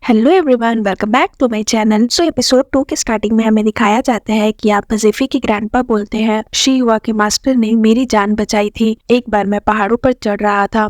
Hello everyone, welcome back to my channel. So episode 2 के starting में हमें दिखाया जाता है कि आप ज़ेफी के ग्रैंडपा बोलते हैं, शी हुआ के मास्टर ने मेरी जान बचाई थी। एक बार मैं पहाड़ों पर चढ़ रहा था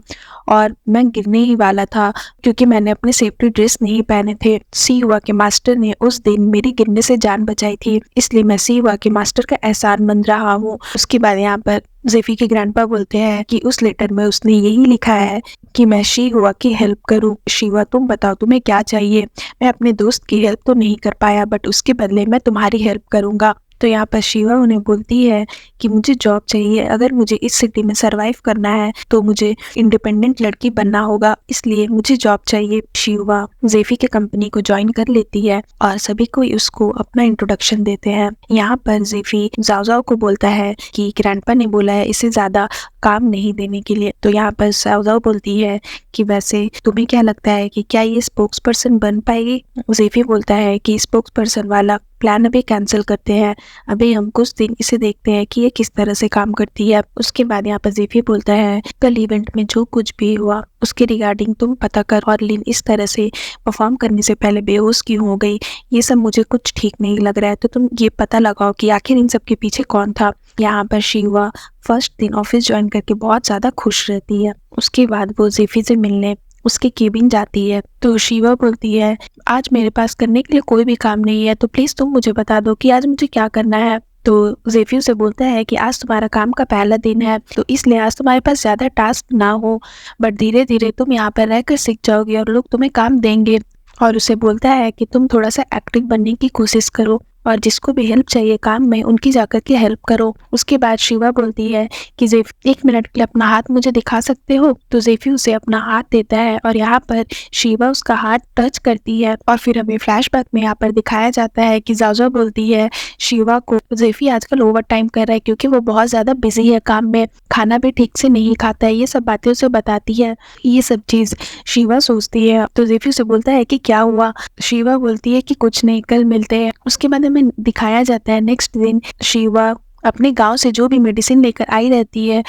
और मैं गिरने ही वाला था क्योंकि मैंने अपने सेफ्टी ड्रेस नहीं पहने थे। शी हुआ के मास्टर ने उस दिन मेरी गिरने से जान बचाई थी, इसलिए मैं शी हुआ के मास्टर का एहसानमंद रहा हूँ। उसके बाद यहाँ पर ज़ेफी के ग्रैंडपा बोलते हैं कि उस लेटर में उसने यही लिखा है कि मैं शी हुआ की हेल्प करूं। शिवा, तुम बताओ तुम्हें क्या चाहिए। मैं अपने दोस्त की हेल्प तो नहीं कर पाया, बट उसके बदले मैं तुम्हारी हेल्प करूंगा। तो यहाँ पर शिवा उन्हें बोलती है कि मुझे जॉब चाहिए। अगर मुझे इस सिटी में सरवाइव करना है तो मुझे इंडिपेंडेंट लड़की बनना होगा, इसलिए मुझे जॉब चाहिए। शिवा ज़ेफी के कंपनी को ज्वाइन कर लेती है और सभी को उसको अपना इंट्रोडक्शन देते हैं। यहाँ पर ज़ेफी जाओ को बोलता है कि ग्रैंडपा ने बोला है इसे ज्यादा काम नहीं देने के लिए। तो यहाँ पर जाओ बोलती है कि वैसे तुम्हें क्या लगता है कि क्या ये स्पोक्स पर्सन बन पाएगी। ज़ेफी बोलता है कि स्पोक्स पर्सन वाला प्लान अभी कैंसिल करते हैं, अभी हम कुछ दिन इसे देखते हैं कि ये किस तरह से काम करती है। उसके बाद यहाँ पर ज़ेफी बोलता है कल इवेंट में जो कुछ भी हुआ उसके रिगार्डिंग तुम पता कर, और लिन इस तरह से परफॉर्म करने से पहले बेहोश क्यों हो गई, ये सब मुझे कुछ ठीक नहीं लग रहा है। तो तुम ये पता लगाओ कि आखिर इन सब के पीछे कौन था। यहाँ पर शिवा फर्स्ट दिन ऑफिस ज्वाइन करके बहुत ज़्यादा खुश रहती है। उसके बाद वो ज़ेफी से मिलने उसके केबिन जाती है। तो शिवा बोलती है आज मेरे पास करने के लिए कोई भी काम नहीं है, तो प्लीज़ तुम मुझे बता दो कि आज मुझे क्या करना है। तो ज़ेफी उसे बोलता है कि आज तुम्हारा काम का पहला दिन है, तो इसलिए आज तुम्हारे पास ज़्यादा टास्क ना हो, बट धीरे धीरे तुम यहाँ पर रहकर सीख जाओगे और लोग तुम्हें काम देंगे। और उसे बोलता है कि तुम थोड़ा सा एक्टिव बनने की कोशिश करो और जिसको भी हेल्प चाहिए काम में उनकी जाकर के हेल्प करो। उसके बाद शिवा बोलती है कि ज़ेफी 1 मिनट के लिए अपना हाथ मुझे दिखा सकते हो। तो ज़ेफी उसे अपना हाथ देता है और यहाँ पर शिवा उसका हाथ टच करती है। और फिर हमें फ्लैशबैक में यहाँ पर दिखाया जाता है कि जाओ बोलती है शिवा को ज़ेफी आजकल ओवर टाइम कर रहा है क्योंकि वो बहुत ज़्यादा बिजी है काम में, खाना भी ठीक से नहीं खाता है। ये सब बातें उसे बताती है। ये सब चीज़ शिवा सोचती है। तो ज़ेफी उसे बोलता है कि क्या हुआ। शिवा बोलती है कि कुछ नहीं, कल मिलते हैं। उसके बाद हमें दिखाया जाता है नेक्स्ट दिन शिवा अपने गांव से जो भी मेडिसिन लेकर आई रहती है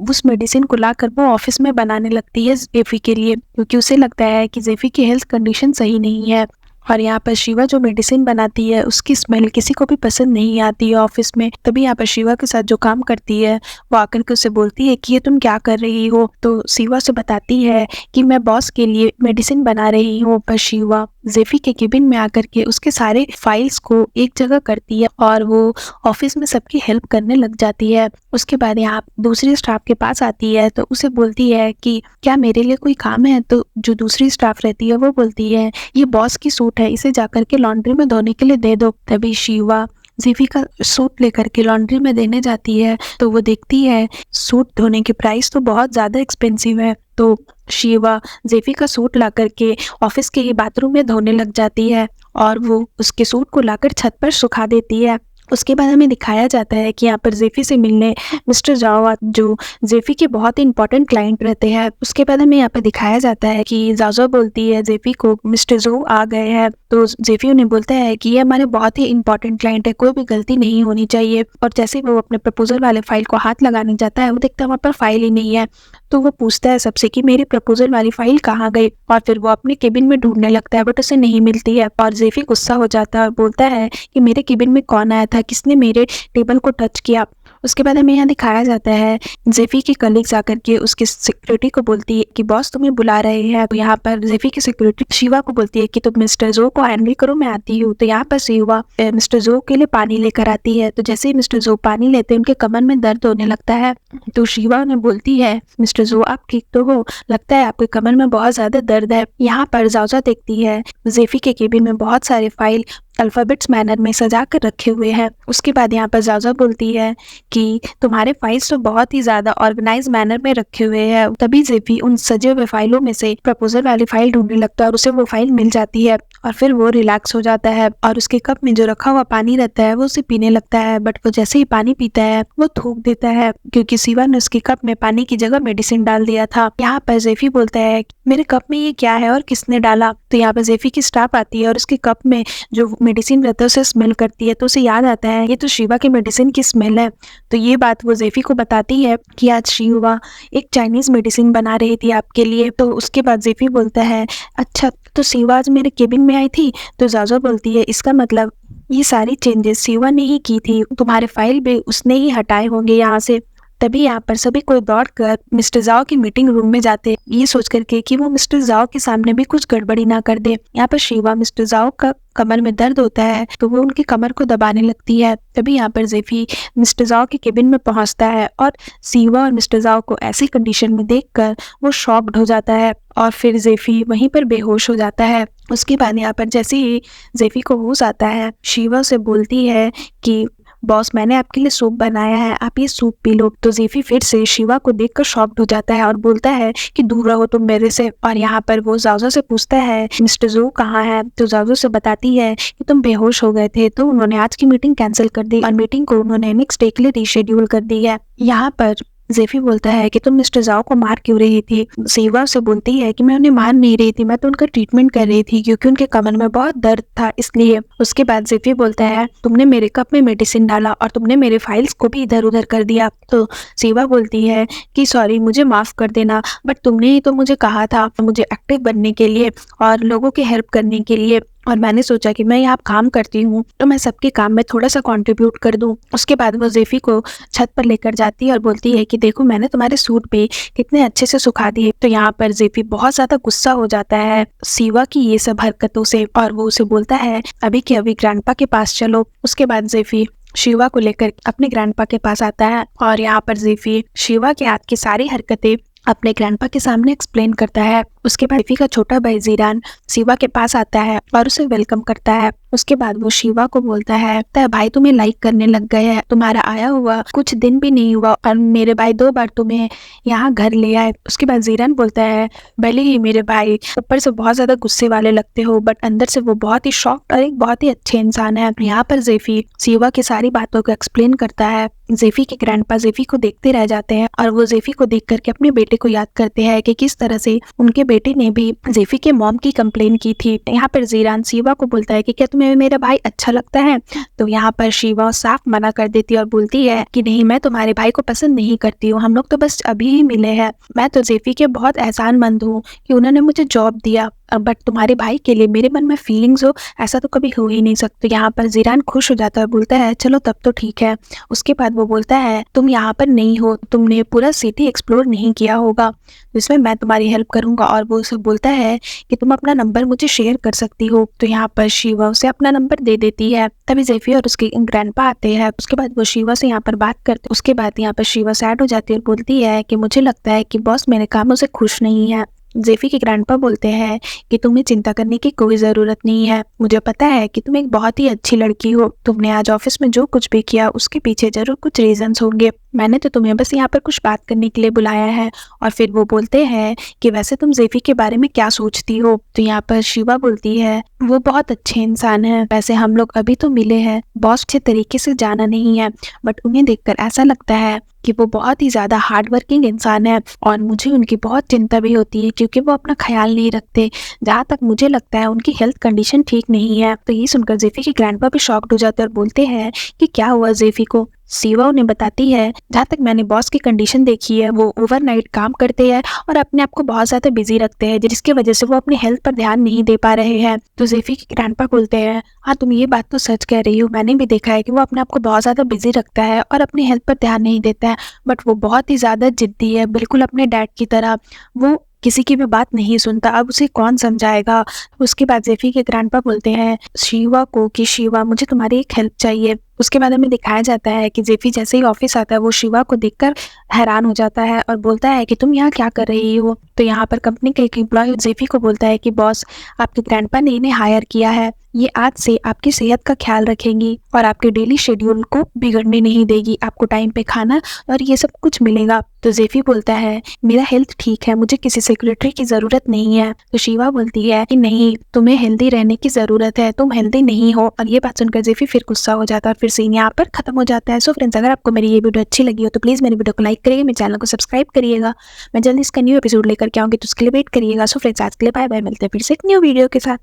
उस मेडिसिन को लाकर वो ऑफिस में बनाने लगती है ज़ेफी के लिए, क्योंकि उसे लगता है कि ज़ेफी की हेल्थ कंडीशन सही नहीं है। और यहाँ पर शिवा जो मेडिसिन बनाती है उसकी स्मेल किसी को भी पसंद नहीं आती है ऑफिस में। तभी यहाँ पर शिवा के साथ जो काम करती है वो आकर के उसे बोलती है कि ये तुम क्या कर रही हो। तो शिवा से बताती है कि मैं बॉस के लिए मेडिसिन बना रही हूँ। पर शिवा ज़ेफी के केबिन में आकर के उसके सारे फाइल्स को एक जगह करती है और वो ऑफिस में सबकी हेल्प करने लग जाती है। उसके बाद यहाँ दूसरी स्टाफ के पास आती है तो उसे बोलती है कि क्या मेरे लिए कोई काम है। तो जो दूसरी स्टाफ रहती है वो बोलती है ये बॉस की सूट है, इसे जाकर के लॉन्ड्री में धोने के लिए दे दो। तभी शिवा ज़ेफी का सूट लेकर के लॉन्ड्री में देने जाती है तो वो देखती है सूट धोने की प्राइस तो बहुत ज़्यादा एक्सपेंसिव है। तो शिवा ज़ेफी का सूट ला करके ऑफिस के ही बाथरूम में धोने लग जाती है और वो उसके सूट को लाकर छत पर सुखा देती है। उसके बाद हमें दिखाया जाता है कि यहाँ पर ज़ेफी से मिलने मिस्टर जाओ जो ज़ेफी के बहुत ही इंपॉर्टेंट क्लाइंट रहते हैं। उसके बाद हमें यहाँ पर दिखाया जाता है कि जाओ बोलती है ज़ेफी को मिस्टर जो आ गए हैं। तो ज़ेफी उन्हें बोलता है कि ये हमारे बहुत ही इंपॉर्टेंट क्लाइंट है, कोई भी गलती नहीं होनी चाहिए। और जैसे ही वो अपने प्रपोजल वाले फाइल को हाथ लगाने जाता है वो देखता है वहाँ पर फाइल ही नहीं है। तो वो पूछता है सबसे कि मेरी प्रपोजल वाली फाइल कहाँ गई, और फिर वो अपने केबिन में ढूंढने लगता है बट उसे नहीं मिलती है। और ज़ेफी गुस्सा हो जाता है और बोलता है कि मेरे केबिन में कौन आया था, किसने मेरे टेबल को टच किया। उसके बाद हमें यहाँ दिखाया जाता है ज़ेफी की कलीग्स आकर के उसके सिक्योरिटी को बोलती है कि बॉस तुम्हें बुला रहे हैं। तो यहाँ पर ज़ेफी की सिक्योरिटी शिवा को बोलती है कि तुम मिस्टर जो को हैंडल करो, मैं आती हूँ। तो यहाँ पर शिवा मिस्टर जो के लिए पानी लेकर आती है। तो जैसे ही मिस्टर जो पानी लेते हैं उनके कमर में दर्द होने लगता है। तो शिवा उन्हें बोलती है मिस्टर जो आप ठीक तो हो, लगता है आपके कमर में बहुत ज्यादा दर्द है। यहाँ पर जाओ देखती है ज़ेफी के केबिन में बहुत सारे फाइल अल्फाबेट्स मैनर में सजा कर रखे हुए हैं। उसके बाद यहाँ पर जाओ बोलती है कि तुम्हारे फाइल्स तो बहुत ही ज्यादा ऑर्गेनाइज मैनर में रखे हुए हैं। तभी ज़ेफी उन सजे हुए फाइलों में से प्रपोजल वाली फाइल ढूंढने लगता है और उसे वो फाइल मिल जाती है और फिर वो रिलैक्स हो जाता है और उसके कप में जो रखा हुआ पानी रहता है वो उसे पीने लगता है। बट वो जैसे ही पानी पीता है वो थूक देता है क्योंकि शिवा ने उसके कप में पानी की जगह मेडिसिन डाल दिया था। यहाँ पर ज़ेफी बोलता है मेरे कप में ये क्या है और किसने डाला। तो यहाँ पर ज़ेफी की स्टाफ आती है और उसके कप में जो मेडिसिन रहता है उसे स्मेल करती है, तो उसे याद आता है ये तो शिवा की मेडिसिन की स्मेल है। तो ये बात वो जेफी को बताती है कि आज शिवा एक चाइनीज मेडिसिन बना रही थी आपके लिए। तो उसके बाद जेफी बोलता है अच्छा तो शिवा आज मेरे केबिन में आई थी। तो जाजो बोलती है इसका मतलब ये सारी चेंजेस शिवा ने ही की थी, तुम्हारे फाइल भी उसने ही हटाए होंगे यहाँ से। तभी यहाँ पर सभी कोई दौड़कर मिस्टर जाओ की मीटिंग रूम में जाते, ये सोच करके कि वो मिस्टर जाओ के सामने भी कुछ गड़बड़ी ना कर दे। यहाँ पर शिवा मिस्टर जाओ का कमर में दर्द होता है तो वो उनकी कमर को दबाने लगती है। तभी यहाँ पर जेफी मिस्टर जाओ के केबिन में पहुंचता है और शिवा और मिस्टर जाओ को ऐसी कंडीशन में देखकर वो शॉक्ड हो जाता है और फिर जेफी वहीं पर बेहोश हो जाता है। उसके बाद यहाँ पर जैसे ही जेफी को होश आता है शिवा से बोलती है कि बॉस मैंने आपके लिए सूप बनाया है, आप ये सूप पी लो। तो जेफी फिर से शिवा को देखकर शॉक्ड हो जाता है और बोलता है कि दूर रहो तुम मेरे से। और यहाँ पर वो जाओजो से पूछता है मिस्टर जू कहाँ है। तो जाओजो से बताती है कि तुम बेहोश हो गए थे तो उन्होंने आज की मीटिंग कैंसिल कर दी और मीटिंग को उन्होंने नेक्स्ट डे के लिए रीशेड्यूल कर दी है। यहाँ पर जेफी बोलता है कि तुम मिस्टर जाओ को मार क्यों रही थी। शिवा से बोलती है कि मैं उन्हें मार नहीं रही थी, मैं तो उनका ट्रीटमेंट कर रही थी क्योंकि उनके कमर में बहुत दर्द था इसलिए। उसके बाद जेफी बोलता है तुमने मेरे कप में मेडिसिन डाला और तुमने मेरे फाइल्स को भी इधर उधर कर दिया। तो शिवा बोलती है कि सॉरी मुझे माफ कर देना, बट तुमने ही तो मुझे कहा था मुझे एक्टिव बनने के लिए और लोगों की हेल्प करने के लिए, और मैंने सोचा कि मैं यहाँ काम करती हूँ तो मैं सबके काम में थोड़ा सा कंट्रीब्यूट कर दूँ। उसके बाद वो जेफी को छत पर लेकर जाती है और बोलती है कि देखो मैंने तुम्हारे सूट पे कितने अच्छे से सुखा दिए। तो यहाँ पर जेफी बहुत ज्यादा गुस्सा हो जाता है शिवा की ये सब हरकतों से और वो उसे बोलता है अभी के अभी ग्रैंडपा के पास चलो। उसके बाद जेफी शिवा को लेकर अपने ग्रैंडपा के पास आता है और यहाँ पर जेफी शिवा के हाथ की सारी हरकतें अपने ग्रैंडपा के सामने एक्सप्लेन करता है। उसके बाद जेफी का छोटा भाई जीरान शिवा के पास आता है और उसे वेलकम करता है। उसके बाद वो शिवा को बोलता है भाई तुम्हें लाइक करने लग गए हैं, तुम्हारा आया हुआ कुछ दिन भी नहीं हुआ और मेरे भाई 2 बार तुम्हें यहाँ घर ले आए। उसके बाद जीरान बोलता है भले ही मेरे भाई ऊपर से बहुत ज्यादा गुस्से वाले लगते हो बट अंदर से वो बहुत ही शॉक्ड और एक बहुत ही अच्छे इंसान है। यहाँ पर जेफी शिवा की सारी बातों को एक्सप्लेन करता है। जेफी के ग्रैंडपा जेफी को देखते रह जाते हैं और वो जेफी को देख करके अपने बेटे को याद करते हैं कि किस तरह से उनके बेटे ने भी जेफी के मॉम की कंप्लेन की थी। यहाँ पर जीरान शिवा को बोलता है कि क्या तुम्हें मेरा भाई अच्छा लगता है। तो यहाँ पर शिवा साफ मना कर देती है और बोलती है कि नहीं मैं तुम्हारे भाई को पसंद नहीं करती हूँ, हम लोग तो बस अभी ही मिले हैं, मैं तो जेफी के बहुत एहसानमंद हूँ कि उन्होंने मुझे जॉब दिया, बट तुम्हारे भाई के लिए मेरे मन में फीलिंग्स हो ऐसा तो कभी हो ही नहीं सकता। यहाँ पर जीरान खुश हो जाता है, बोलता है चलो तब तो ठीक है। उसके बाद वो बोलता है तुम यहाँ पर नहीं हो, तुमने पूरा सिटी एक्सप्लोर नहीं किया होगा, इसमें मैं तुम्हारी हेल्प करूंगा। और वो उसे बोलता है कि तुम अपना नंबर मुझे शेयर कर सकती हो। तो यहाँ पर शिवा उसे अपना नंबर दे देती है। तभी जेफी और उसके ग्रैंडपा आते हैं। उसके बाद वो शिवा से यहाँ पर बात करते। उसके बाद यहाँ पर शिवा सैड हो जाती है और बोलती है कि मुझे लगता है कि बॉस मेरे कामों से खुश नहीं है। जेफी के ग्रैंडपा बोलते हैं कि तुम्हें चिंता करने की कोई ज़रूरत नहीं है, मुझे पता है कि तुम एक बहुत ही अच्छी लड़की हो, तुमने आज ऑफिस में जो कुछ भी किया उसके पीछे जरूर कुछ रीजंस होंगे, मैंने तो तुम्हें बस यहाँ पर कुछ बात करने के लिए बुलाया है। और फिर वो बोलते हैं कि वैसे तुम जेफी के बारे में क्या सोचती हो। तो यहाँ पर शिवा बोलती है वो बहुत अच्छे इंसान है, वैसे हम लोग अभी तो मिले हैं, बॉस अच्छे तरीके से जाना नहीं है, बट उन्हें देखकर ऐसा लगता है कि वो बहुत ही ज्यादा हार्ड वर्किंग इंसान है और मुझे उनकी बहुत चिंता भी होती है क्योंकि वो अपना ख्याल नहीं रखते। जहाँ तक मुझे लगता है उनकी हेल्थ कंडीशन ठीक नहीं है। तो ये सुनकर जेफी के ग्रैंडपा भी शॉक्ड हो जाते हैं और बोलते हैं कि क्या हुआ जेफी को। शिवा उन्हें बताती है जहाँ तक मैंने बॉस की कंडीशन देखी है वो ओवरनाइट काम करते हैं और अपने आप को बहुत ज्यादा बिजी रखते हैं जिसकी वजह से वो अपनी हेल्थ पर ध्यान नहीं दे पा रहे हैं। तो जेफी के ग्रैंडपा बोलते हैं हाँ तुम ये बात तो सच कह रही हो, मैंने भी देखा है कि वो अपने आप को बहुत ज्यादा बिजी रखता है और अपनी हेल्थ पर ध्यान नहीं देता है, बट वो बहुत ही ज्यादा जिद्दी है, बिल्कुल अपने डैड की तरह, वो किसी की भी बात नहीं सुनता, अब उसे कौन समझाएगा। उसके बाद जेफी के ग्रैंडपा बोलते हैं शिवा को कि शिवा मुझे तुम्हारी एक हेल्प चाहिए। उसके बाद हमें दिखाया जाता है कि जेफी जैसे ही ऑफिस आता है वो शिवा को देखकर हैरान हो जाता है और बोलता है कि तुम यहाँ क्या कर रही हो। तो यहाँ पर कंपनी का एक एम्प्लॉय जेफी को बोलता है कि बॉस आपके ग्रैंडपा ने इन्हें हायर किया है, ये आज से आपकी सेहत का ख्याल रखेंगी और आपके डेली शेड्यूल को बिगड़ने नहीं देगी, आपको टाइम पे खाना और ये सब कुछ मिलेगा। तो जेफी बोलता है मेरा हेल्थ ठीक है, मुझे किसी सेक्रेटरी की जरूरत नहीं है। तो शिवा बोलती है कि नहीं तुम्हें हेल्दी रहने की जरूरत है, तुम हेल्दी नहीं हो। और ये बात सुनकर जेफी फिर गुस्सा हो जाता है और फिर सीन यहाँ पर खत्म हो जाता है। सो फ्रेंड्स अगर आपको मेरी ये वीडियो अच्छी लगी हो तो प्लीज मेरी वीडियो को लाइक करिएगा, मेरे चैनल को सब्सक्राइब करिएगा, मैं जल्दी इसका न्यू एपिसोड लेकर के आऊंगी तो उसके लिए वेट करिएगा। सो फ्रेंड्स आज के लिए बाय बाय, मिलते हैं फिर से एक न्यू वीडियो के साथ।